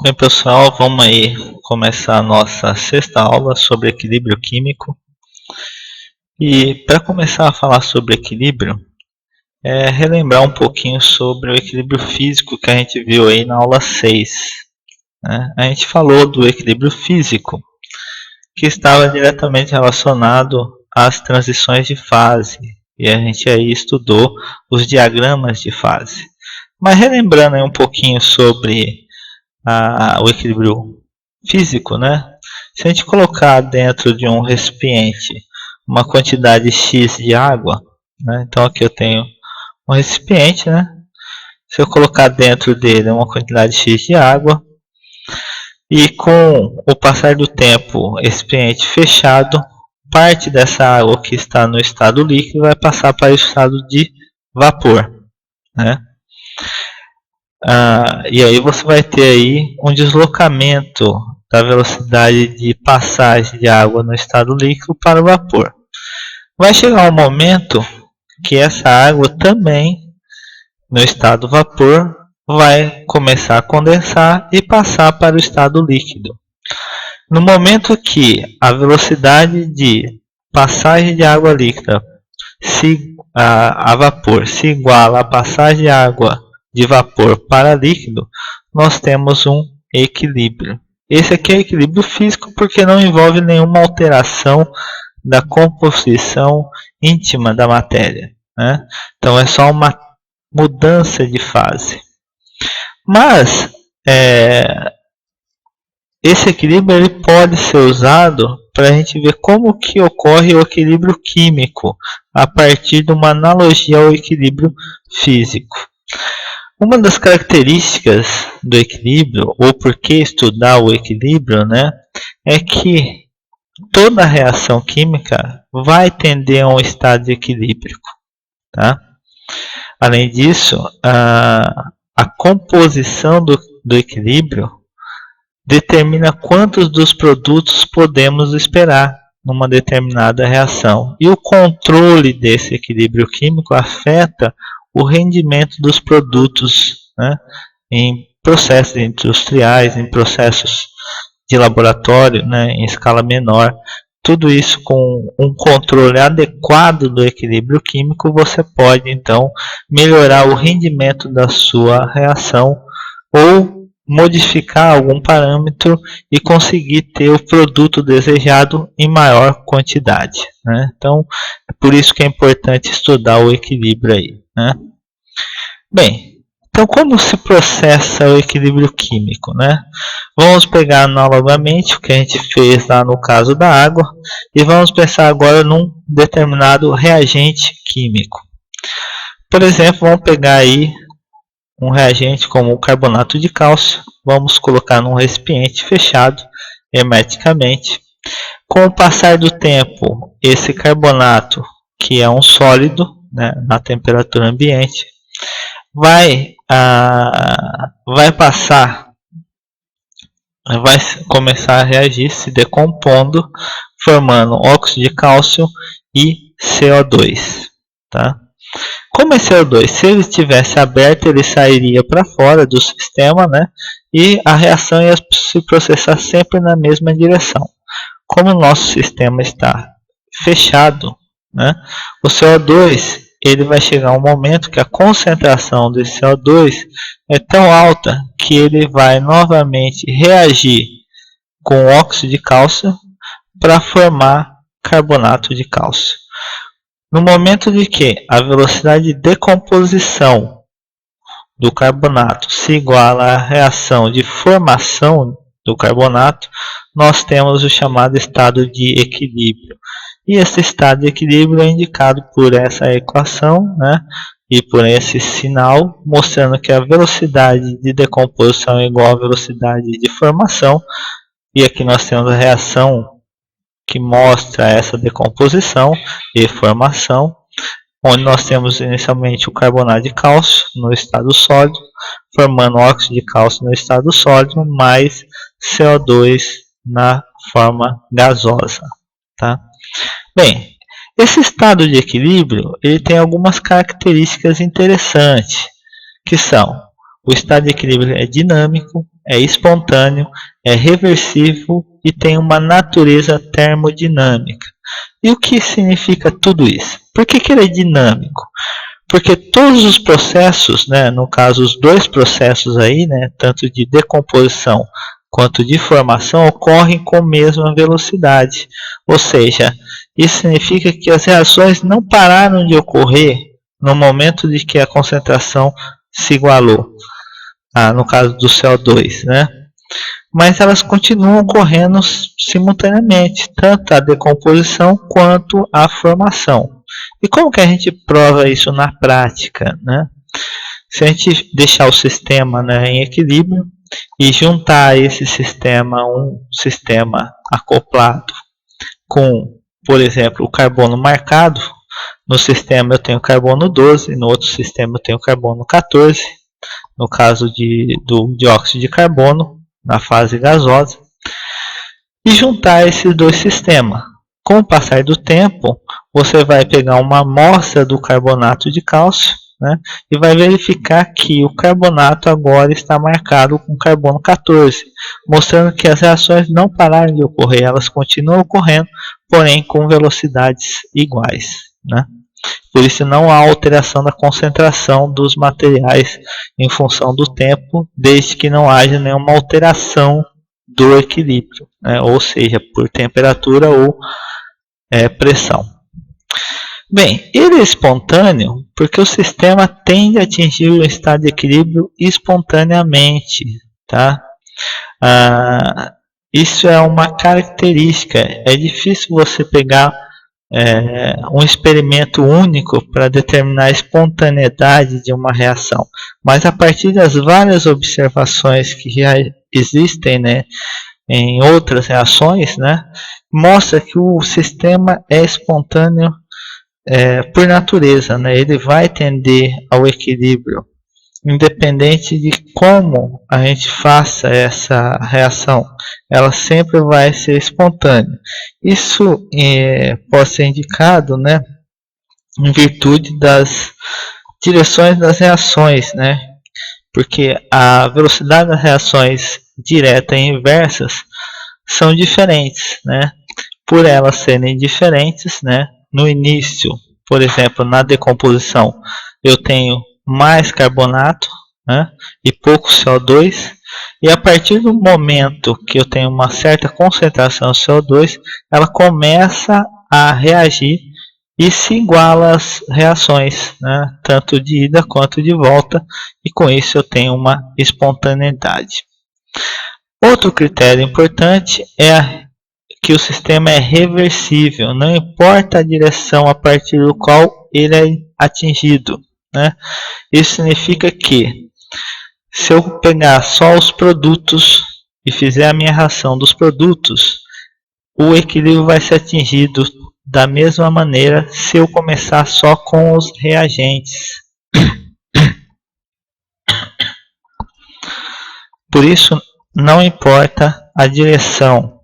Bem, pessoal, vamos aí começar a nossa sexta aula sobre equilíbrio químico. E para começar a falar sobre equilíbrio, relembrar um pouquinho sobre o equilíbrio físico que a gente viu aí na aula 6. Né? A gente falou do equilíbrio físico, que estava diretamente relacionado às transições de fase. E a gente aí estudou os diagramas de fase. Mas relembrando aí um pouquinho sobre o equilíbrio físico, né? Se a gente colocar dentro de um recipiente uma quantidade X de água, né? Então aqui eu tenho um recipiente, né? Se eu colocar dentro dele uma quantidade X de água e com o passar do tempo, recipiente fechado, parte dessa água que está no estado líquido vai passar para o estado de vapor, né? E aí você vai ter aí um deslocamento da velocidade de passagem de água no estado líquido para o vapor. Vai chegar um momento que essa água também, no estado vapor, vai começar a condensar e passar para o estado líquido. No momento que a velocidade de passagem de água líquida a vapor se iguala à passagem de água de vapor para líquido, nós temos um equilíbrio. Esse aqui é equilíbrio físico porque não envolve nenhuma alteração da composição íntima da matéria, né? Então é só uma mudança de fase. Mas esse equilíbrio ele pode ser usado para a gente ver como que ocorre o equilíbrio químico a partir de uma analogia ao equilíbrio físico. Uma das características do equilíbrio, ou por que estudar o equilíbrio, né, é que toda reação química vai tender a um estado de equilíbrio. Tá? Além disso, a composição do equilíbrio determina quantos dos produtos podemos esperar numa determinada reação. E o controle desse equilíbrio químico afeta o rendimento dos produtos, né, em processos industriais, em processos de laboratório, né, em escala menor. Tudo isso com um controle adequado do equilíbrio químico, você pode então melhorar o rendimento da sua reação ou modificar algum parâmetro e conseguir ter o produto desejado em maior quantidade, né? Então, é por isso que é importante estudar o equilíbrio aí, né? Bem, então como se processa o equilíbrio químico, né? Vamos pegar novamente o que a gente fez lá no caso da água e vamos pensar agora num determinado reagente químico. Por exemplo, vamos pegar aí um reagente como o carbonato de cálcio, vamos colocar num recipiente fechado hermeticamente. Com o passar do tempo, esse carbonato, que é um sólido, né, na temperatura ambiente, vai começar a reagir, se decompondo, formando óxido de cálcio e CO2. Tá? Como é CO2? Se ele estivesse aberto, ele sairia para fora do sistema, né? E a reação ia se processar sempre na mesma direção. Como o nosso sistema está fechado, né? O CO2 ele vai chegar um momento que a concentração desse CO2 é tão alta que ele vai novamente reagir com óxido de cálcio para formar carbonato de cálcio. No momento de que a velocidade de decomposição do carbonato se iguala à reação de formação do carbonato, nós temos o chamado estado de equilíbrio. E esse estado de equilíbrio é indicado por essa equação, né, e por esse sinal, mostrando que a velocidade de decomposição é igual à velocidade de formação. E aqui nós temos a reação que mostra essa decomposição e formação, onde nós temos inicialmente o carbonato de cálcio no estado sólido, formando óxido de cálcio no estado sólido, mais CO2 na forma gasosa. Tá? Bem, esse estado de equilíbrio ele tem algumas características interessantes, que são: o estado de equilíbrio é dinâmico, é espontâneo, é reversível e tem uma natureza termodinâmica. E o que significa tudo isso? Por que ele é dinâmico? Porque todos os processos, né, no caso os dois processos aí, né, tanto de decomposição quanto de formação, ocorrem com a mesma velocidade. Ou seja, isso significa que as reações não pararam de ocorrer no momento de que a concentração se igualou, no caso do CO2, né? Mas elas continuam ocorrendo simultaneamente, tanto a decomposição quanto a formação. E como que a gente prova isso na prática, né? Se a gente deixar o sistema, né, em equilíbrio e juntar a esse sistema um sistema acoplado com, por exemplo, o carbono marcado, no sistema eu tenho carbono 12, no outro sistema eu tenho carbono 14, no caso do dióxido de carbono, na fase gasosa, e juntar esses dois sistemas. Com o passar do tempo, você vai pegar uma amostra do carbonato de cálcio, né, e vai verificar que o carbonato agora está marcado com carbono 14, mostrando que as reações não pararam de ocorrer, elas continuam ocorrendo, porém com velocidades iguais, né? Por isso não há alteração da concentração dos materiais em função do tempo, desde que não haja nenhuma alteração do equilíbrio, né? Ou seja, por temperatura ou pressão. Bem, ele é espontâneo porque o sistema tende a atingir o estado de equilíbrio espontaneamente, tá? Isso é uma característica. É difícil você pegar um experimento único para determinar a espontaneidade de uma reação, mas a partir das várias observações que já existem, né, em outras reações, né, mostra que o sistema é espontâneo por natureza, né, ele vai tender ao equilíbrio, independente de como a gente faça essa reação, ela sempre vai ser espontânea. Isso pode ser indicado, né, em virtude das direções das reações, né, porque a velocidade das reações direta e inversas são diferentes, né, por elas serem diferentes, né, no início, por exemplo, na decomposição, eu tenho mais carbonato, né, e pouco CO2, e a partir do momento que eu tenho uma certa concentração de CO2, ela começa a reagir e se iguala às reações, né, tanto de ida quanto de volta, e com isso eu tenho uma espontaneidade. Outro critério importante é que o sistema é reversível, não importa a direção a partir do qual ele é atingido, né? Isso significa que se eu pegar só os produtos e fizer a minha reação dos produtos, o equilíbrio vai ser atingido da mesma maneira se eu começar só com os reagentes. Por isso, não importa a direção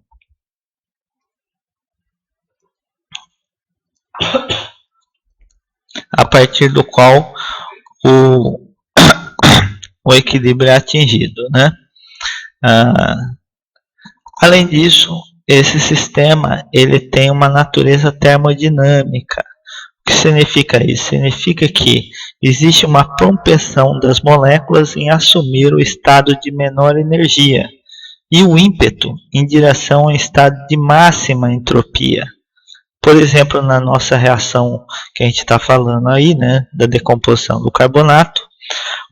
a partir do qual o equilíbrio é atingido, né? Além disso, esse sistema ele tem uma natureza termodinâmica. O que significa isso? Significa que existe uma propensão das moléculas em assumir o estado de menor energia e o ímpeto em direção ao estado de máxima entropia. Por exemplo, na nossa reação que a gente está falando aí, né, da decomposição do carbonato,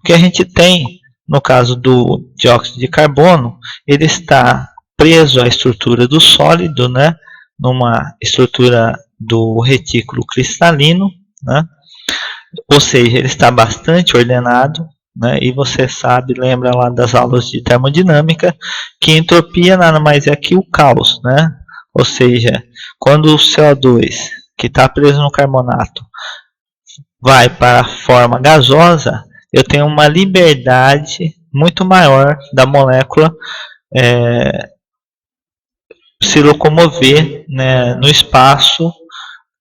o que a gente tem no caso do dióxido de carbono, ele está preso à estrutura do sólido, né, numa estrutura do retículo cristalino, né, ou seja, ele está bastante ordenado, né, e você sabe, lembra lá das aulas de termodinâmica, que entropia nada mais é que o caos, né? Ou seja, quando o CO2 que está preso no carbonato vai para a forma gasosa, eu tenho uma liberdade muito maior da molécula se locomover, né, no espaço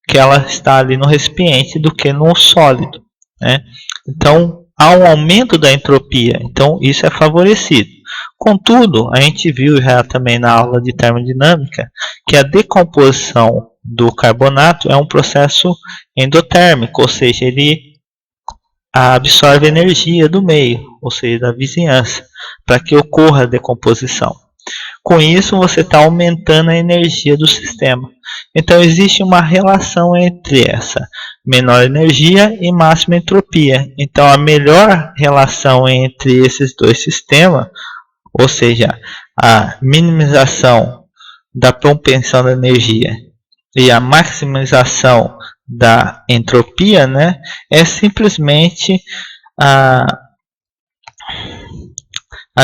que ela está ali no recipiente do que no sólido, né? Então há um aumento da entropia, então isso é favorecido. Contudo, a gente viu já também na aula de termodinâmica que a decomposição do carbonato é um processo endotérmico, ou seja, ele absorve energia do meio, ou seja, da vizinhança, para que ocorra a decomposição. Com isso, você está aumentando a energia do sistema. Então, existe uma relação entre essa menor energia e máxima entropia. Então, a melhor relação entre esses dois sistemas, ou seja, a minimização da propensão da energia e a maximização da entropia, né, é simplesmente a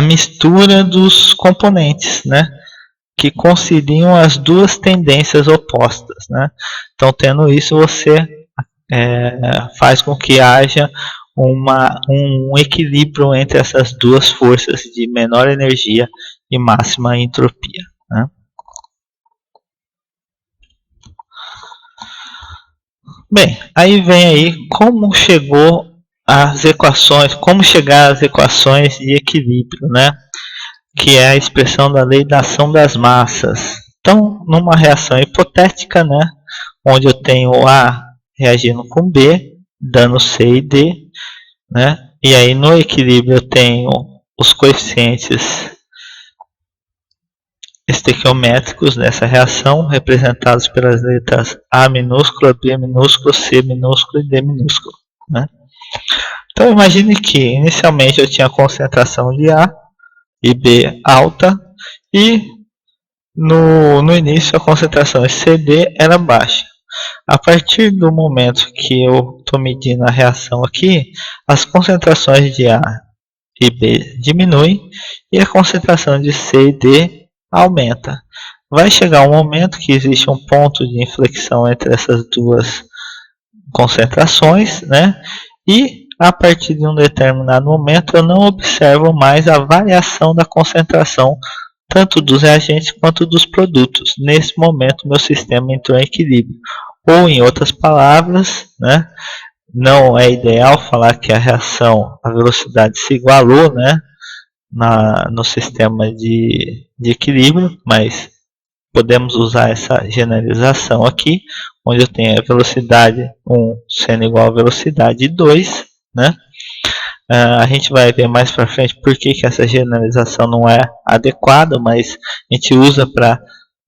mistura dos componentes, né, que conciliam as duas tendências opostas, né? Então, tendo isso, você faz com que haja um equilíbrio entre essas duas forças de menor energia e máxima entropia, né? Bem, aí vem aí como chegou às equações, como chegar às equações de equilíbrio, né? Que é a expressão da lei da ação das massas. Então, numa reação hipotética, né, onde eu tenho A reagindo com B, dando C e D, né, e aí no equilíbrio eu tenho os coeficientes estequiométricos dessa reação, representados pelas letras A minúscula, B minúsculo, C minúsculo e D minúsculo, né. Então, imagine que inicialmente eu tinha a concentração de A e B alta, e no início a concentração de CD era baixa. A partir do momento que eu estou medindo a reação aqui, as concentrações de A e B diminuem e a concentração de C e D aumenta. Vai chegar um momento que existe um ponto de inflexão entre essas duas concentrações, né? E a partir de um determinado momento eu não observo mais a variação da concentração tanto dos reagentes quanto dos produtos. Nesse momento meu sistema entrou em equilíbrio. Ou em outras palavras, né, não é ideal falar que a reação, a velocidade se igualou, né, no sistema de equilíbrio, mas podemos usar essa generalização aqui, onde eu tenho a velocidade 1 sendo igual a velocidade 2, né? A gente vai ver mais para frente por que essa generalização não é adequada, mas a gente usa para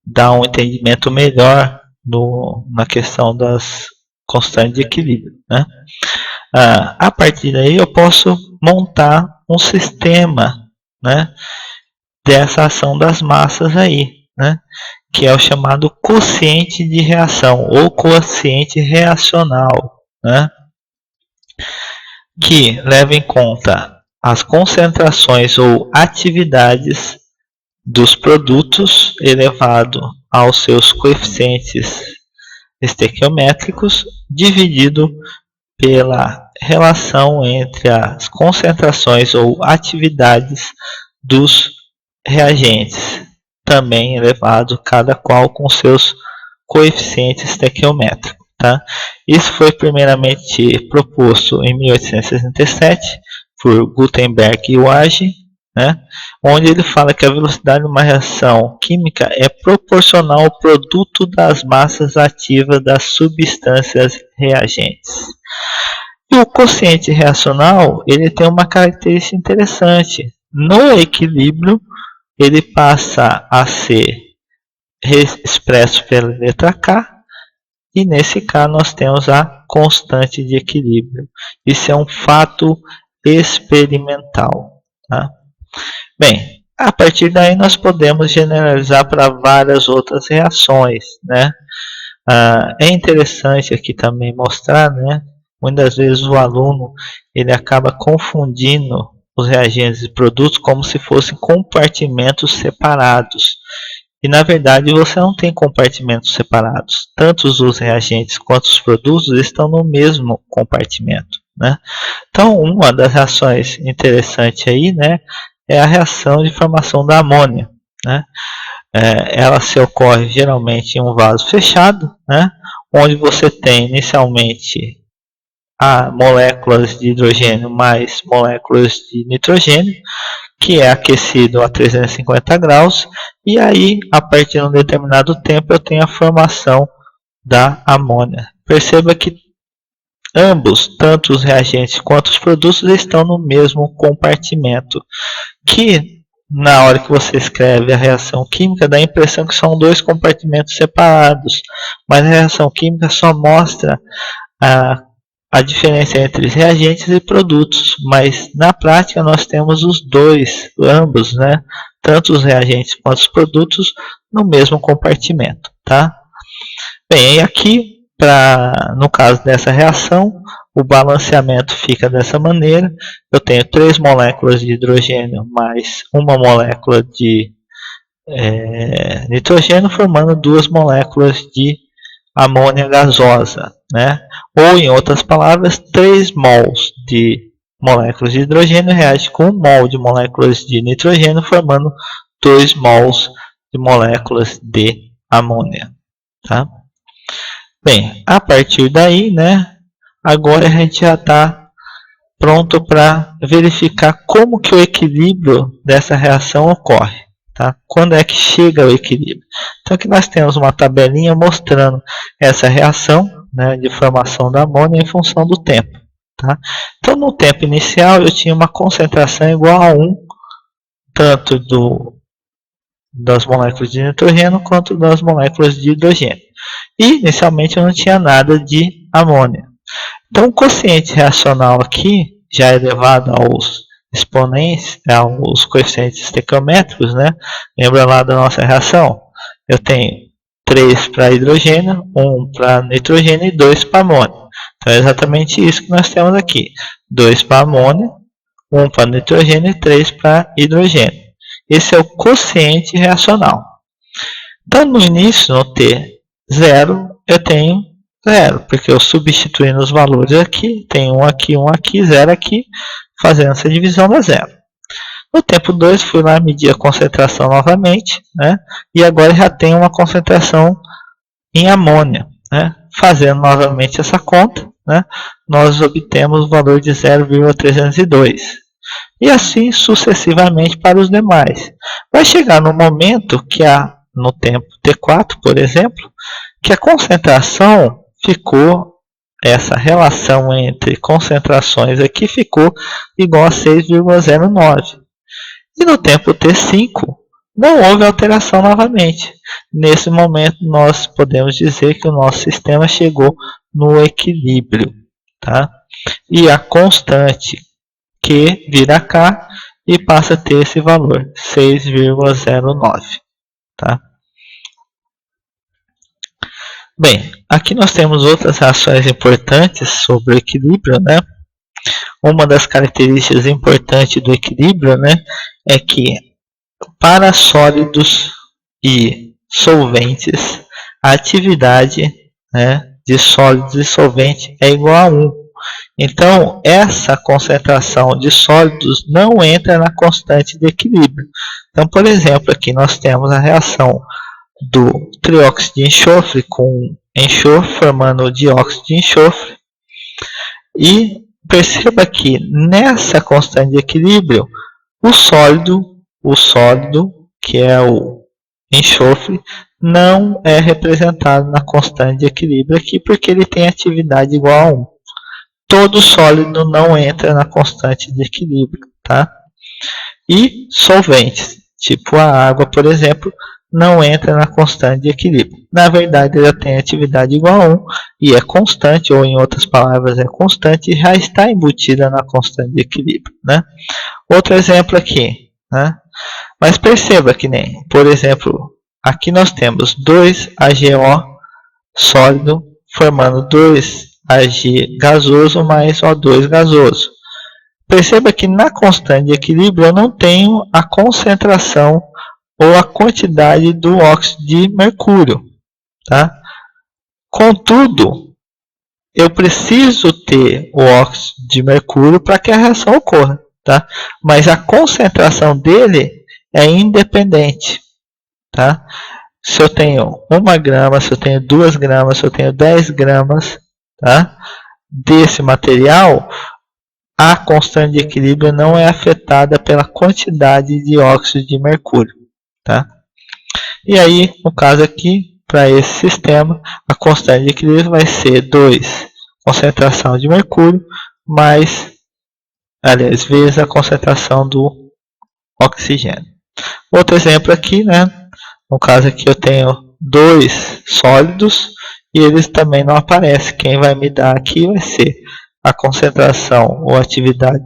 dar um entendimento melhor na questão das constantes de equilíbrio, né? A partir daí eu posso montar um sistema, né, dessa ação das massas aí, né, que é o chamado quociente de reação ou quociente reacional, né, que leva em conta as concentrações ou atividades dos produtos elevado aos seus coeficientes estequiométricos dividido pela relação entre as concentrações ou atividades dos reagentes, também elevado cada qual com seus coeficientes estequiométricos. Tá? Isso foi primeiramente proposto em 1867 por Gutenberg e Wage, né? Onde ele fala que a velocidade de uma reação química é proporcional ao produto das massas ativas das substâncias reagentes. E o quociente reacional ele tem uma característica interessante. No equilíbrio, ele passa a ser expresso pela letra K, e nesse K nós temos a constante de equilíbrio. Isso é um fato experimental. Tá? Bem, a partir daí nós podemos generalizar para várias outras reações, né? É interessante aqui também mostrar, né? Muitas vezes o aluno ele acaba confundindo os reagentes e produtos como se fossem compartimentos separados. E na verdade você não tem compartimentos separados. Tanto os reagentes quanto os produtos estão no mesmo compartimento, né? Então uma das reações interessantes aí, né, é a reação de formação da amônia, né? Ela se ocorre geralmente em um vaso fechado, né, onde você tem inicialmente moléculas de hidrogênio mais moléculas de nitrogênio, que é aquecido a 350 graus, e aí, a partir de um determinado tempo, eu tenho a formação da amônia. Perceba que ambos, tanto os reagentes quanto os produtos, estão no mesmo compartimento, que na hora que você escreve a reação química, dá a impressão que são dois compartimentos separados, mas a reação química só mostra a diferença entre reagentes e produtos, mas na prática nós temos os dois, ambos, né? Tanto os reagentes quanto os produtos no mesmo compartimento, tá? Bem, e aqui, no caso dessa reação, o balanceamento fica dessa maneira. Eu tenho 3 moléculas de hidrogênio mais uma molécula de nitrogênio, formando 2 moléculas de amônia gasosa, né? Ou, em outras palavras, 3 mols de moléculas de hidrogênio reagem com 1 mol de moléculas de nitrogênio, formando 2 mols de moléculas de amônia, tá? Bem, a partir daí, né, agora a gente já está pronto para verificar como que o equilíbrio dessa reação ocorre. Tá? Quando é que chega ao equilíbrio? Então aqui nós temos uma tabelinha mostrando essa reação, né, de formação da amônia em função do tempo. Tá? Então no tempo inicial eu tinha uma concentração igual a 1, tanto das moléculas de nitrogênio quanto das moléculas de hidrogênio. E inicialmente eu não tinha nada de amônia. Então o quociente reacional aqui já é elevado aos exponentes, aos coeficientes estequiométricos, né? Lembra lá da nossa reação? Eu tenho 3 para hidrogênio, 1 para nitrogênio e 2 para amônia. Então é exatamente isso que nós temos aqui. 2 para amônia, 1 para nitrogênio e 3 para hidrogênio. Esse é o quociente reacional. Então no início, no T0, eu tenho 0, porque eu substituindo os valores aqui, tem 1 aqui, 0 aqui, fazendo essa divisão dá 0. No tempo 2, fui lá medir a concentração novamente, né? E agora já tem uma concentração em amônia, né? Fazendo novamente essa conta, né? Nós obtemos o valor de 0,302. E assim sucessivamente para os demais. Vai chegar no momento que no tempo T4, por exemplo, que a concentração ficou, essa relação entre concentrações aqui ficou igual a 6,09. E no tempo T5 não houve alteração novamente. Nesse momento nós podemos dizer que o nosso sistema chegou no equilíbrio, tá? E a constante Q vira K e passa a ter esse valor, 6,09, tá? Bem, aqui nós temos outras reações importantes sobre o equilíbrio, né? Uma das características importantes do equilíbrio, né, é que para sólidos e solventes, a atividade, né, de sólidos e solventes é igual a 1. Então, essa concentração de sólidos não entra na constante de equilíbrio. Então, por exemplo, aqui nós temos a reação do trióxido de enxofre com enxofre, formando o dióxido de enxofre. E perceba que nessa constante de equilíbrio, o sólido, que é o enxofre, não é representado na constante de equilíbrio aqui, porque ele tem atividade igual a 1. Todo sólido não entra na constante de equilíbrio, tá? E solventes, tipo a água, por exemplo, não entra na constante de equilíbrio. Na verdade, ela tem atividade igual a 1 e é constante, ou em outras palavras, é constante e já está embutida na constante de equilíbrio, né? Outro exemplo aqui, né? Mas perceba que nem, por exemplo, aqui nós temos 2AgO sólido formando 2Ag gasoso mais O2 gasoso. Perceba que na constante de equilíbrio eu não tenho a concentração ou a quantidade do óxido de mercúrio, tá? Contudo, eu preciso ter o óxido de mercúrio para que a reação ocorra, tá? Mas a concentração dele é independente, tá? Se eu tenho 1 grama, se eu tenho 2 gramas, se eu tenho 10 gramas, tá, desse material, a constante de equilíbrio não é afetada pela quantidade de óxido de mercúrio, tá? E aí, no caso aqui, para esse sistema, a constante de equilíbrio vai ser 2 concentração de mercúrio vezes a concentração do oxigênio. Outro exemplo aqui, né? No caso aqui eu tenho 2 sólidos e eles também não aparecem. Quem vai me dar aqui vai ser a concentração ou atividade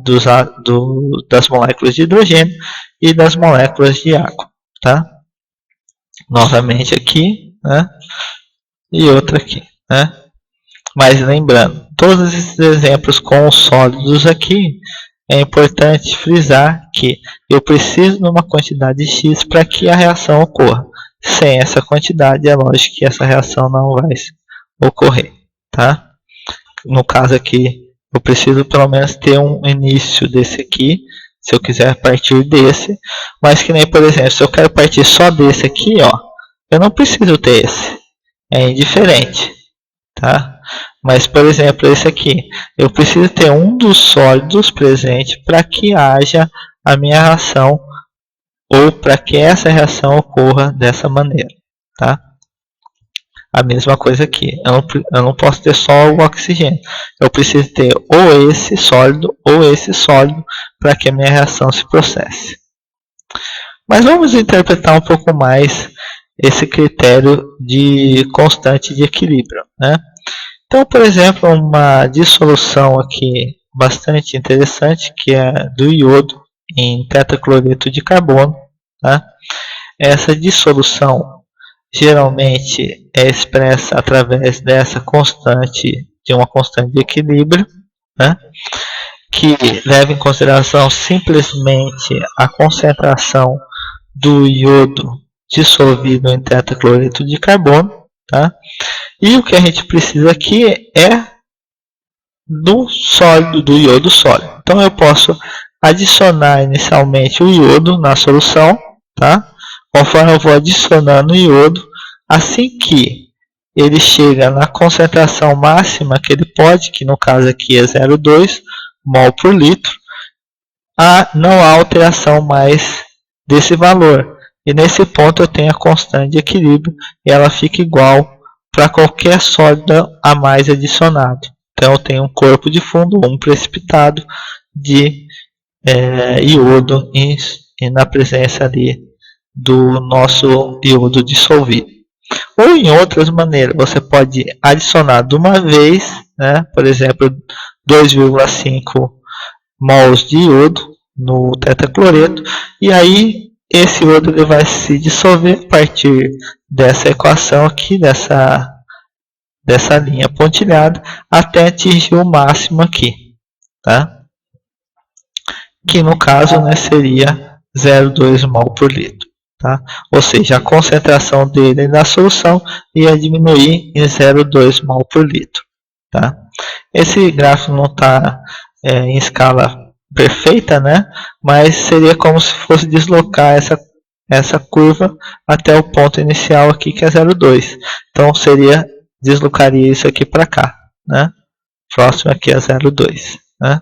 das moléculas de hidrogênio e das moléculas de água, tá? Novamente aqui, né? E outra aqui, né? Mas lembrando, todos esses exemplos com os sólidos aqui, é importante frisar que eu preciso de uma quantidade X para que a reação ocorra. Sem essa quantidade, é lógico que essa reação não vai ocorrer, tá? No caso aqui, eu preciso pelo menos ter um início desse aqui, se eu quiser partir desse, mas que nem, por exemplo, se eu quero partir só desse aqui, ó, eu não preciso ter esse, é indiferente, tá? Mas, por exemplo, esse aqui, eu preciso ter um dos sólidos presente para que haja a minha reação ou para que essa reação ocorra dessa maneira, tá? A mesma coisa aqui, eu não posso ter só o oxigênio, eu preciso ter ou esse sólido para que a minha reação se processe. Mas vamos interpretar um pouco mais esse critério de constante de equilíbrio, né? Então, por exemplo, uma dissolução aqui bastante interessante, que é do iodo em tetracloreto de carbono, tá? Essa dissolução geralmente é expressa através dessa constante, de uma constante de equilíbrio, né? Que leva em consideração simplesmente a concentração do iodo dissolvido em tetracloreto de carbono, tá? E o que a gente precisa aqui é do sólido, do iodo sólido. Então eu posso adicionar inicialmente o iodo na solução, tá? Conforme eu vou adicionando o iodo, assim que ele chega na concentração máxima que ele pode, que no caso aqui é 0,2 mol por litro, não há alteração mais desse valor. E nesse ponto eu tenho a constante de equilíbrio e ela fica igual para qualquer sólido a mais adicionado. Então eu tenho um corpo de fundo, um precipitado de iodo na presença ali do nosso iodo dissolvido. Ou em outras maneiras, você pode adicionar de uma vez, né, por exemplo, 2,5 mols de iodo no tetracloreto, e aí esse iodo ele vai se dissolver a partir dessa equação aqui, dessa linha pontilhada, até atingir o máximo aqui, tá? Que no caso, né, seria 0,2 mol por litro, tá? Ou seja, a concentração dele na solução ia diminuir em 0,2 mol por litro, tá? Esse gráfico não está em escala perfeita, né? Mas seria como se fosse deslocar essa curva até o ponto inicial aqui, que é 0,2. Então deslocaria isso aqui para cá, né? Próximo aqui é 0,2, né?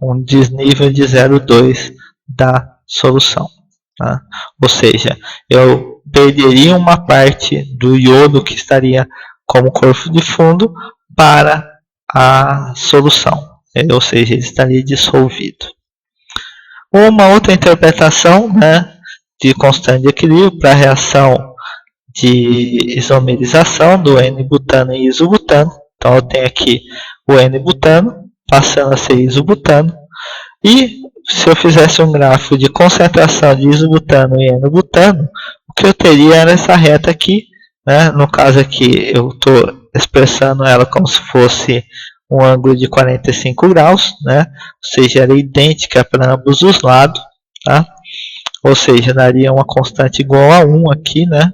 Um desnível de 0,2 da solução, tá? Ou seja, eu perderia uma parte do iodo que estaria como corpo de fundo para a solução, ou seja, ele estaria dissolvido. Uma outra interpretação, né, de constante de equilíbrio para a reação de isomerização do N-butano e isobutano. Então eu tenho aqui o N-butano passando a ser isobutano, e se eu fizesse um gráfico de concentração de isobutano e N-butano, o que eu teria era essa reta aqui, né? No caso aqui eu estou expressando ela como se fosse um ângulo de 45 graus, né? Ou seja, era idêntica para ambos os lados, tá? Ou seja, daria uma constante igual a 1 aqui, né?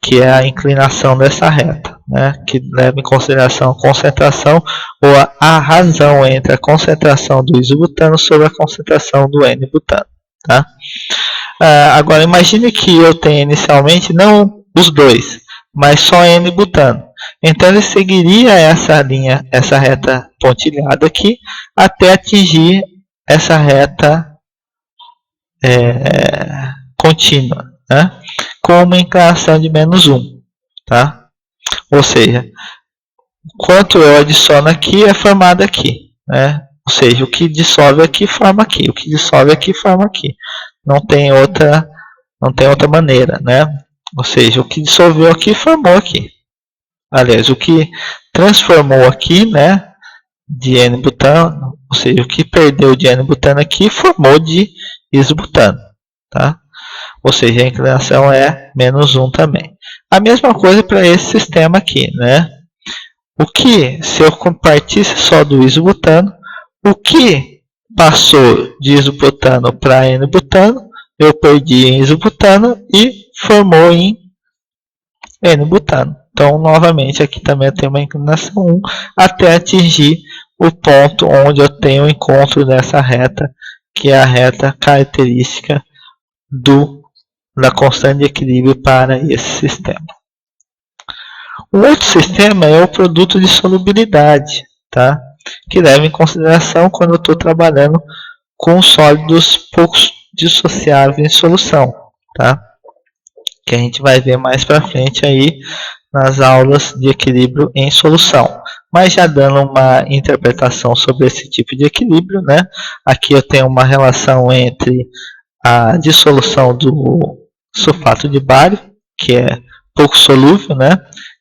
Que é a inclinação dessa reta, né? Que leva em consideração a concentração ou a razão entre a concentração do isobutano sobre a concentração do N-butano, tá? Agora imagine que eu tenha inicialmente não os dois, mas só N-butano. Então ele seguiria essa linha, essa reta pontilhada aqui, até atingir essa reta contínua, né? Com uma inclinação de -1. Tá? Ou seja, quanto eu adiciono aqui é formado aqui, né? Ou seja, o que dissolve aqui forma aqui, o que dissolve aqui forma aqui. Não tem outra maneira, né? Ou seja, o que dissolveu aqui formou aqui. Aliás, o que transformou aqui, né, de N-butano, ou seja, o que perdeu de N-butano aqui formou de isobutano, tá? Ou seja, a inclinação é -1 também. A mesma coisa para esse sistema aqui, né? O que, se eu partisse só do isobutano, o que passou de isobutano para N-butano, eu perdi em isobutano e formou em N-butano. Então, novamente, aqui também eu tenho uma inclinação 1 até atingir o ponto onde eu tenho o encontro dessa reta, que é a reta característica da constante de equilíbrio para esse sistema. O outro sistema é o produto de solubilidade, tá? Que leva em consideração quando eu estou trabalhando com sólidos pouco dissociáveis em solução, tá? Que a gente vai ver mais para frente aí nas aulas de equilíbrio em solução. Mas já dando uma interpretação sobre esse tipo de equilíbrio, né? Aqui eu tenho uma relação entre a dissolução do sulfato de bário, que é pouco solúvel, né,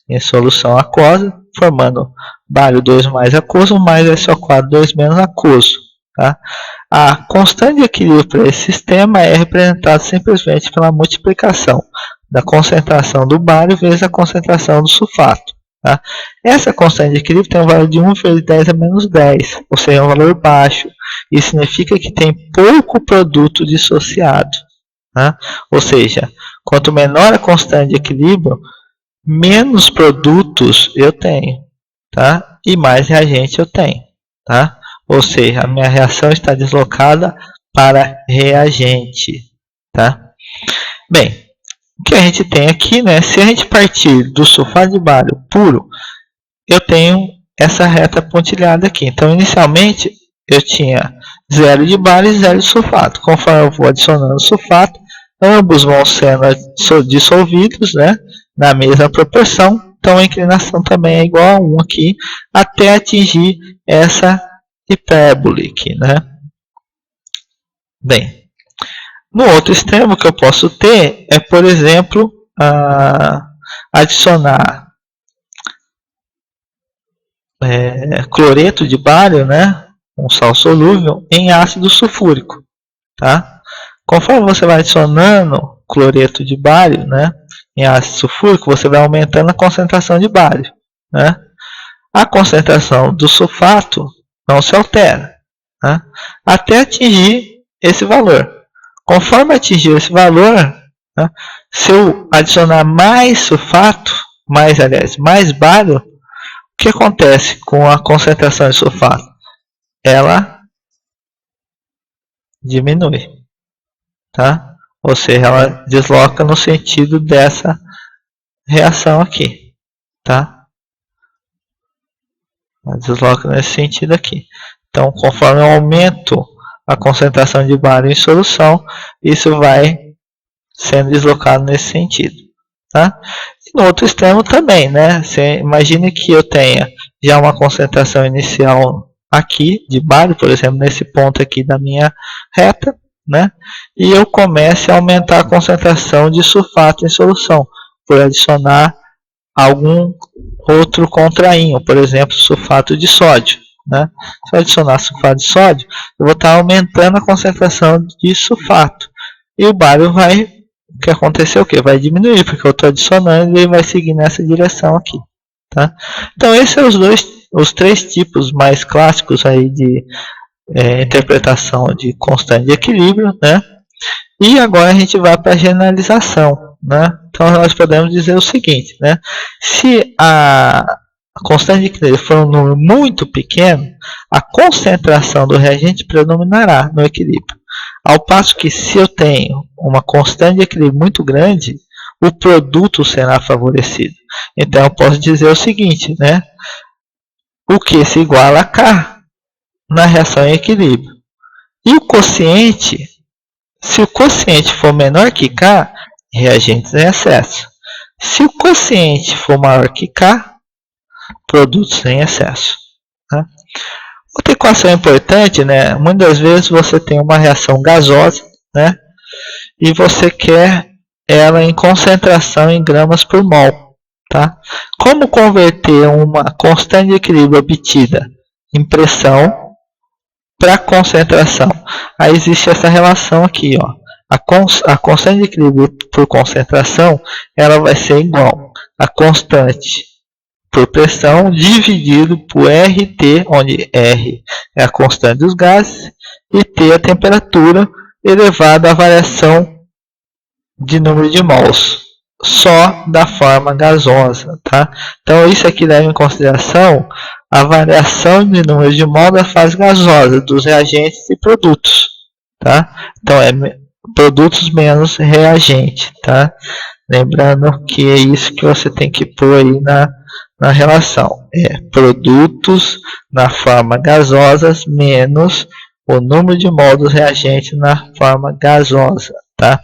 em solução aquosa, formando bário 2 mais aquoso, mais SO4 2 menos aquoso. Tá? A constante de equilíbrio para esse sistema é representada simplesmente pela multiplicação da concentração do bário vezes a concentração do sulfato. Tá? Essa constante de equilíbrio tem um valor de 1 vezes 10 a menos 10, ou seja, um valor baixo. Isso significa que tem pouco produto dissociado. Tá? Ou seja, quanto menor a constante de equilíbrio, menos produtos eu tenho, tá? E mais reagente eu tenho. Tá? Ou seja, a minha reação está deslocada para reagente. Tá? Bem, o que a gente tem aqui, né? Se a gente partir do sulfato de bário puro, eu tenho essa reta pontilhada aqui. Então, inicialmente, eu tinha 0 de bário e 0 de sulfato. Conforme eu vou adicionando sulfato, ambos vão sendo dissolvidos, né, na mesma proporção. Então, a inclinação também é igual a 1 aqui, até atingir essa hipérbole aqui, né? Bem, no outro extremo que eu posso ter é, por exemplo, adicionar cloreto de bário, né, um sal solúvel, em ácido sulfúrico. Tá? Conforme você vai adicionando cloreto de bário, né, em ácido sulfúrico, você vai aumentando a concentração de bário. Né? A concentração do sulfato não se altera, né, até atingir esse valor. Conforme atingir esse valor, né, se eu adicionar mais sulfato, mais bário, o que acontece com a concentração de sulfato? Ela diminui, tá? Ou seja, ela desloca no sentido dessa reação aqui, tá? Ela desloca nesse sentido aqui. Então, conforme eu aumento a concentração de bário em solução, isso vai sendo deslocado nesse sentido, tá? E no outro extremo também, né? Você imagine que eu tenha já uma concentração inicial aqui de bário, por exemplo, nesse ponto aqui da minha reta, né? E eu comece a aumentar a concentração de sulfato em solução, por adicionar algum outro contraínho, por exemplo, sulfato de sódio. Né? Se eu adicionar sulfato de sódio, eu vou estar aumentando a concentração de sulfato. E o bário vai, o que aconteceu o que? Vai diminuir, porque eu estou adicionando e ele vai seguir nessa direção aqui. Tá? Então esses são os três tipos mais clássicos aí de interpretação de constante de equilíbrio. Né? E agora a gente vai para a generalização. Né? Então nós podemos dizer o seguinte, né? Se a constante de equilíbrio for um número muito pequeno, a concentração do reagente predominará no equilíbrio. Ao passo que se eu tenho uma constante de equilíbrio muito grande, o produto será favorecido. Então, eu posso dizer o seguinte, né? O Q se iguala a K na reação em equilíbrio. E o quociente, se o quociente for menor que K, reagentes em excesso. Se o quociente for maior que K, produtos em excesso. Tá? Outra equação importante, né? Muitas vezes você tem uma reação gasosa, né? E você quer ela em concentração em gramas por mol. Tá? Como converter uma constante de equilíbrio obtida em pressão para concentração? Aí existe essa relação aqui, ó. A constante de equilíbrio por concentração, ela vai ser igual a constante por pressão dividido por RT, onde R é a constante dos gases e T a temperatura elevado à variação de número de mols, só da forma gasosa. Tá? Então isso aqui leva em consideração a variação de número de mols da fase gasosa, dos reagentes e produtos. Tá? Então é produtos menos reagente. Tá? Lembrando que é isso que você tem que pôr aí na relação. É produtos na forma gasosa menos o número de mols dos reagentes na forma gasosa. Tá?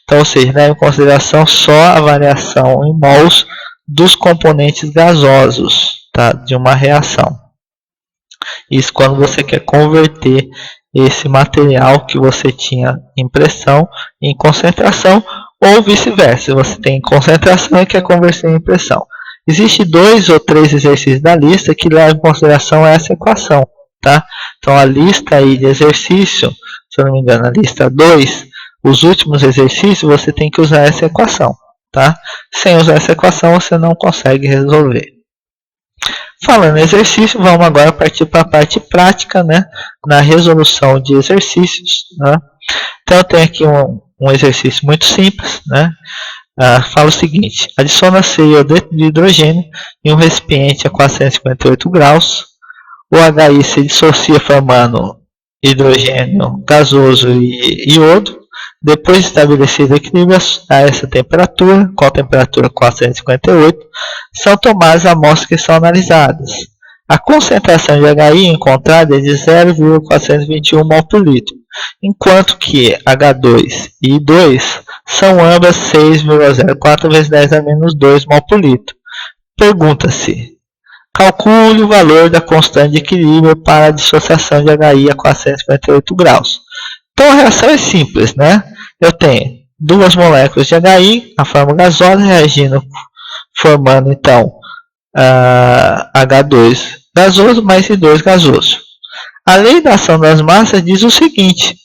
Então, ou seja, leva em consideração só a variação em mols dos componentes gasosos, tá? De uma reação. Isso quando você quer converter esse material que você tinha em pressão em concentração, ou vice-versa. Você tem concentração e quer converter em pressão. Existem 2 ou 3 exercícios da lista que levam em consideração essa equação. Tá? Então a lista aí de exercício, se eu não me engano, a lista 2, os últimos exercícios você tem que usar essa equação. Tá? Sem usar essa equação você não consegue resolver. Falando em exercício, vamos agora partir para a parte prática, né? Na resolução de exercícios. Né? Então eu tenho aqui um exercício muito simples. Né? Fala o seguinte: adiciona iodeto de hidrogênio em um recipiente a 458 graus. O HI se dissocia formando hidrogênio gasoso e iodo. Depois de estabelecido o equilíbrio a essa temperatura, com a temperatura 458, são tomadas amostras que são analisadas. A concentração de HI encontrada é de 0,421 mol por litro, enquanto que H2 e I2 são ambas 6,04 vezes 10 a menos 2 mol por litro. Pergunta-se: calcule o valor da constante de equilíbrio para a dissociação de HI a 458 graus. Então a reação é simples, né? Eu tenho duas moléculas de HI, a forma gasosa, reagindo, formando então H2 gasoso mais I2 gasoso. A lei da ação das massas diz o seguinte: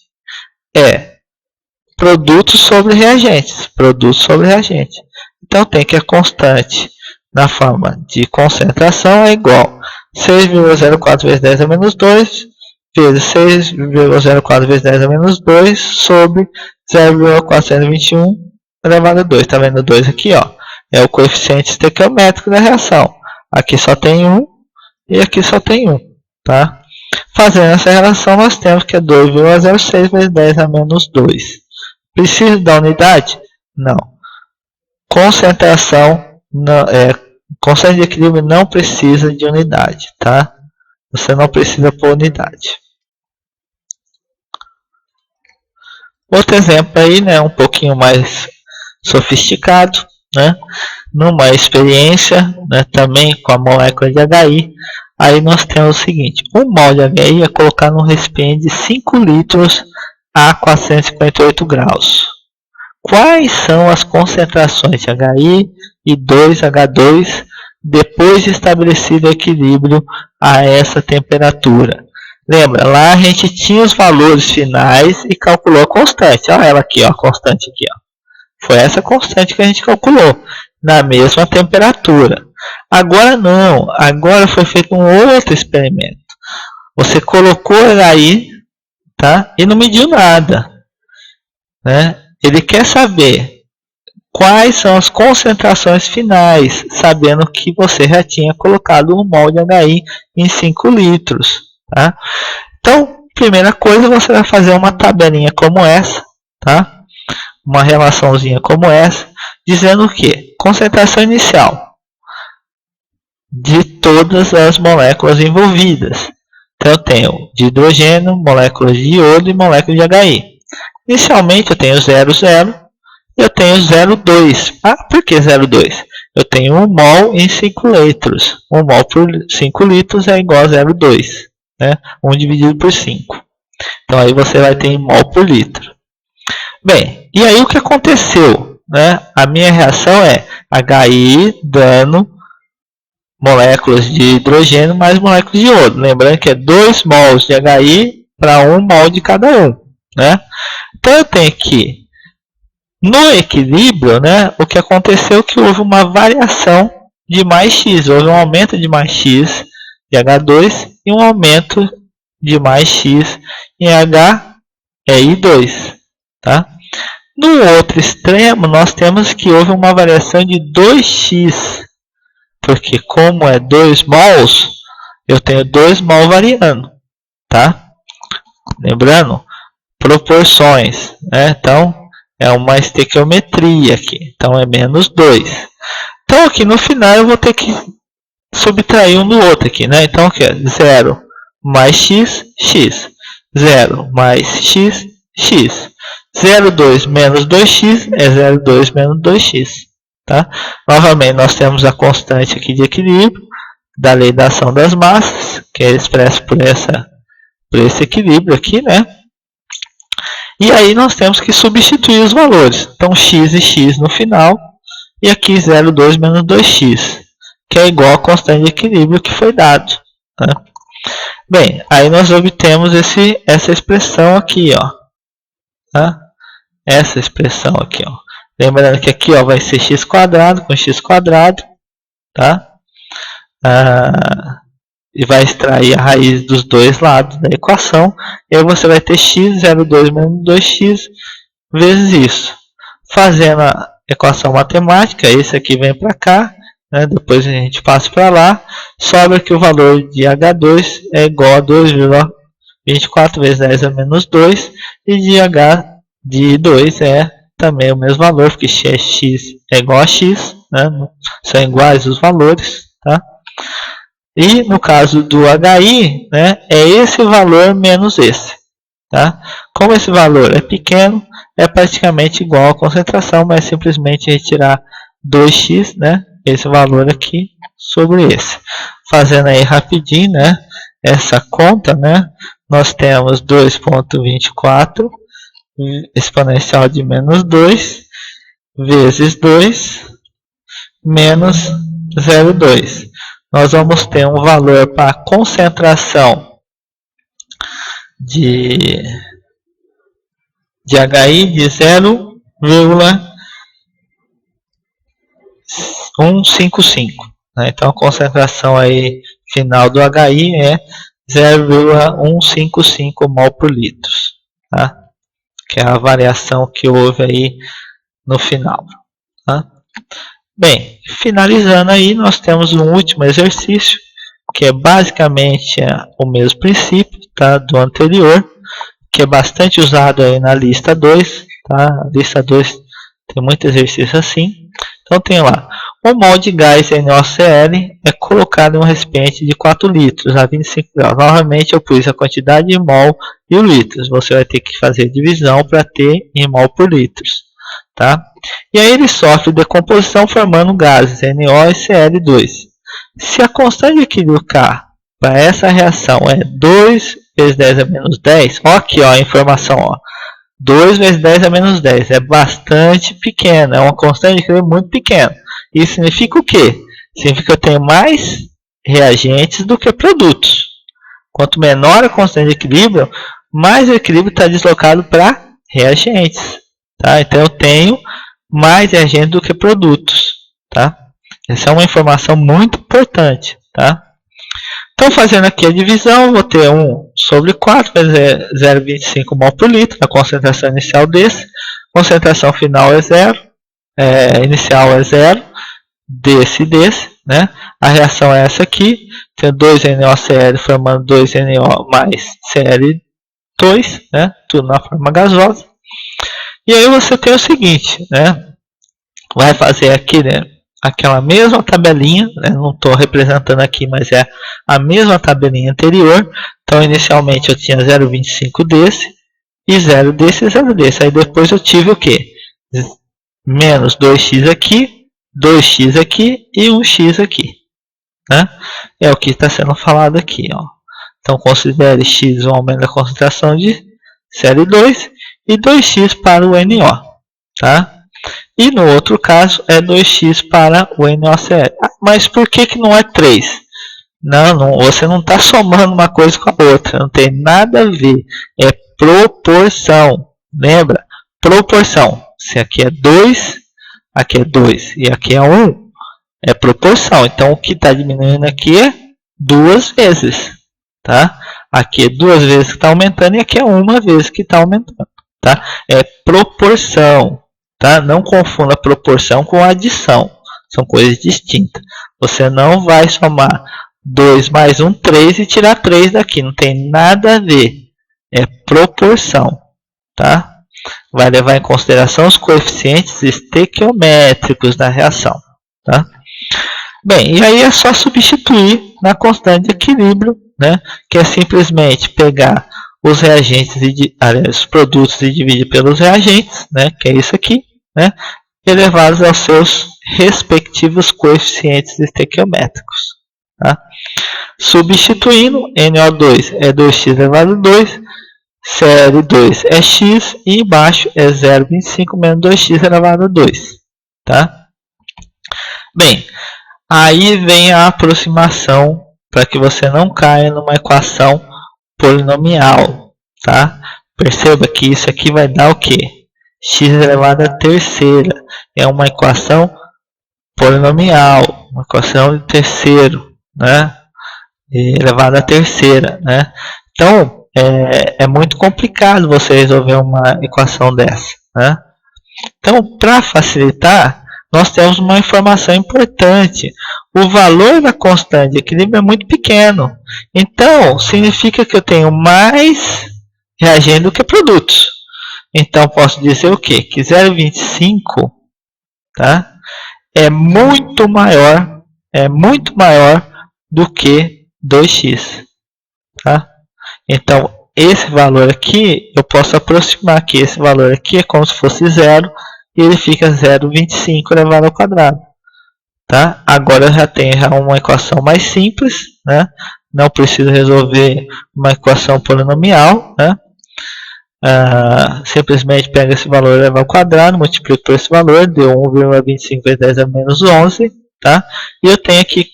produtos sobre reagentes. Produtos sobre reagentes. Então tem que a constante na forma de concentração é igual a 6,04 vezes 10 a menos 2 vezes 6,04 vezes 10 a menos 2 sobre 0,421 elevado a 2. Está vendo 2 aqui? Ó? É o coeficiente estequiométrico da reação. Aqui só tem 1 e aqui só tem 1. Tá? Fazendo essa relação, nós temos que é 2,06 vezes 10 a menos 2. Precisa da unidade? Não. Concentração, constante de equilíbrio não precisa de unidade. Tá? Você não precisa por unidade. Outro exemplo aí, né, um pouquinho mais sofisticado, né, numa experiência, né, também com a molécula de HI, aí nós temos o seguinte: 1 mol de HI é colocado num recipiente de 5 litros a 458 graus. Quais são as concentrações de HI e 2H2 depois de estabelecido o equilíbrio a essa temperatura? Lembra, lá a gente tinha os valores finais e calculou a constante. Olha ela aqui, ó, a constante aqui. Ó. Foi essa constante que a gente calculou, na mesma temperatura. Agora não, agora foi feito um outro experimento. Você colocou HI, tá? E não mediu nada. Né? Ele quer saber quais são as concentrações finais, sabendo que você já tinha colocado 1 mol de HI em 5 litros. Tá? Então, primeira coisa, você vai fazer uma tabelinha como essa, tá? Uma relaçãozinha como essa, dizendo o quê? Concentração inicial de todas as moléculas envolvidas. Então eu tenho de hidrogênio, moléculas de iodo e moléculas de HI. Inicialmente eu tenho 0,0 e eu tenho 0,2. Ah, por que 0,2? Eu tenho 1 mol em 5 litros. 1 mol por 5 litros é igual a 0,2. Né? 1 dividido por 5. Então aí você vai ter em mol por litro. Bem, e aí o que aconteceu? Né? A minha reação é HI dando moléculas de hidrogênio mais moléculas de iodo. Lembrando que é 2 mols de HI para 1 mol de cada um. Né? Então eu tenho que, no equilíbrio, né, o que aconteceu é que houve uma variação de mais X. Houve um aumento de mais X de H2 e um aumento de mais X em HI2. Tá? No outro extremo, nós temos que houve uma variação de 2x, porque como é 2 mols, eu tenho 2 mol variando. Tá? Lembrando, proporções. Né? Então, é uma estequiometria aqui. Então, é menos 2. Então, aqui no final, eu vou ter que subtrair um do outro aqui. Né? Então, aqui é 0 mais x, x. 0 mais x, x. 0,2 menos 2x é 0,2 menos 2x. Tá? Novamente, nós temos a constante aqui de equilíbrio da lei da ação das massas, que é expressa por esse equilíbrio aqui, né? E aí nós temos que substituir os valores. Então, x e x no final, e aqui 0,2 menos 2x, que é igual à constante de equilíbrio que foi dado. Tá? Bem, aí nós obtemos essa expressão aqui, ó. Tá? Essa expressão aqui, ó. Lembrando que aqui, ó, vai ser x quadrado com x quadrado, tá? E vai extrair a raiz dos dois lados da equação. E aí você vai ter x, 0,2 menos 2x, vezes isso. Fazendo a equação matemática, esse aqui vem para cá, né? Depois a gente passa para lá. Sobra que o valor de H2 é igual a 2,24 vezes 10 a menos 2. E de H de 2 é também o mesmo valor, porque x é igual a x. Né? São iguais os valores. Tá? E no caso do HI, né, é esse valor menos esse. Tá? Como esse valor é pequeno, é praticamente igual à concentração, mas simplesmente retirar 2x, né, esse valor aqui, sobre esse. Fazendo aí rapidinho, né, essa conta, né, nós temos 2,24 exponencial de menos 2 vezes 2 menos 0,2. Nós vamos ter um valor para a concentração de HI de 0,155. Né? Então a concentração aí final do HI é 0,155 mol por litro. Tá? Que é a variação que houve aí no final. Tá? Bem, finalizando aí, nós temos um último exercício, que é basicamente o mesmo princípio, tá, do anterior, que é bastante usado aí na lista 2. Tá? A lista 2 tem muito exercício assim. Então tem lá, 1 mol de gás NaOCl é colocado em um recipiente de 4 litros a 25 graus. Novamente eu pus a quantidade de mol e o litros. Você vai ter que fazer divisão para ter em mol por litros. Tá? E aí ele sofre decomposição formando gases NO e Cl2. Se a constante de equilíbrio K para essa reação é 2 vezes 10 a menos 10, ó aqui ó, a informação, ó, 2 vezes 10 a menos 10 é bastante pequena, é uma constante de equilíbrio muito pequena. Isso significa o quê? Significa que eu tenho mais reagentes do que produtos. Quanto menor a constante de equilíbrio, mais o equilíbrio está deslocado para reagentes. Tá? Então eu tenho mais reagentes do que produtos. Tá? Essa é uma informação muito importante. Tá? Então fazendo aqui a divisão, vou ter 1 sobre 4 vezes 0,25 mol por litro, a concentração inicial desse. Concentração final é 0, inicial é 0, desse e desse. Né? A reação é essa aqui, tem 2 NaOCl formando 2 NO mais Cl2, né? Tudo na forma gasosa. E aí você tem o seguinte, né? vai fazer aqui, né, aquela mesma tabelinha, né, não estou representando aqui, mas é a mesma tabelinha anterior. Então, inicialmente eu tinha 0,25 desse, e 0 desse e 0 desse. Aí depois eu tive o que? Menos 2x aqui, 2x aqui e 1x aqui. Né? É o que está sendo falado aqui. Ó. Então, considere x um aumento da concentração de CL2 e 2x para o NO. Tá? E no outro caso é 2x para o NaOCl. Mas por que não é 3? Não, você não está somando uma coisa com a outra. Não tem nada a ver. É proporção. Lembra? Proporção. Se aqui é 2, aqui é 2 e aqui é 1, é proporção. Então, o que está diminuindo aqui é 2 vezes. Tá? Aqui é 2 vezes que está aumentando e aqui é 1 vez que está aumentando. Tá? É proporção. Tá? Não confunda proporção com adição. São coisas distintas. Você não vai somar 2 mais 1, 3 e tirar 3 daqui. Não tem nada a ver. É proporção. Tá? Vai levar em consideração os coeficientes estequiométricos da reação. Tá? Bem, e aí é só substituir na constante de equilíbrio, né? Que é simplesmente pegar os reagentes, os produtos e dividir pelos reagentes, né? Que é isso aqui, né? Elevados aos seus respectivos coeficientes estequiométricos. Tá? Substituindo, NO2 é 2x elevado a 2, CL2 é x e embaixo é 0,25 menos 2x elevado a 2. Tá? Bem, aí vem a aproximação para que você não caia numa equação polinomial. Tá? Perceba que isso aqui vai dar o quê? X elevado a terceira. É uma equação polinomial, uma equação de terceiro, né? Elevado a terceira, né? Então, é muito complicado você resolver uma equação dessa, né? Então, para facilitar, nós temos uma informação importante. O valor da constante de equilíbrio é muito pequeno. Então, significa que eu tenho mais reagente do que produtos. Então, posso dizer o quê? Que 0,25, tá? É muito maior do que 2x. Tá? Então, esse valor aqui, eu posso aproximar que esse valor aqui é como se fosse zero, e ele fica 0,25 elevado ao quadrado. Tá? Agora eu já tenho uma equação mais simples, né? Não preciso resolver uma equação polinomial, né? Simplesmente pega esse valor e leva ao quadrado, multiplico por esse valor, deu 1,25 vezes 10 a menos 11, tá? E eu tenho aqui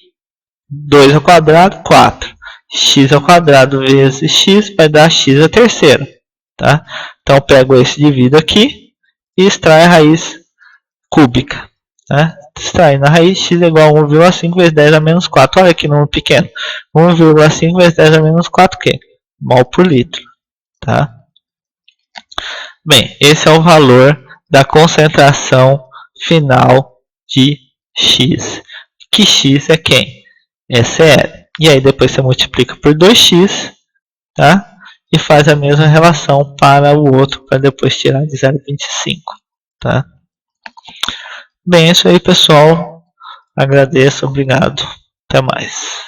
2 ao quadrado, 4. X ao quadrado vezes x vai dar x à terceira. Tá? Então, eu pego esse divido aqui e extraio a raiz cúbica. Tá? Extraindo a raiz, x é igual a 1,5 vezes 10 a menos 4. Olha aqui no pequeno. 1,5 vezes 10 a menos 4, o quê? Mol por litro. Tá? Bem, esse é o valor da concentração final de x. Que x é quem? É Cl. E aí depois você multiplica por 2x, tá? E faz a mesma relação para o outro, para depois tirar de 0,25. Tá? Bem, é isso aí, pessoal. Agradeço, obrigado. Até mais.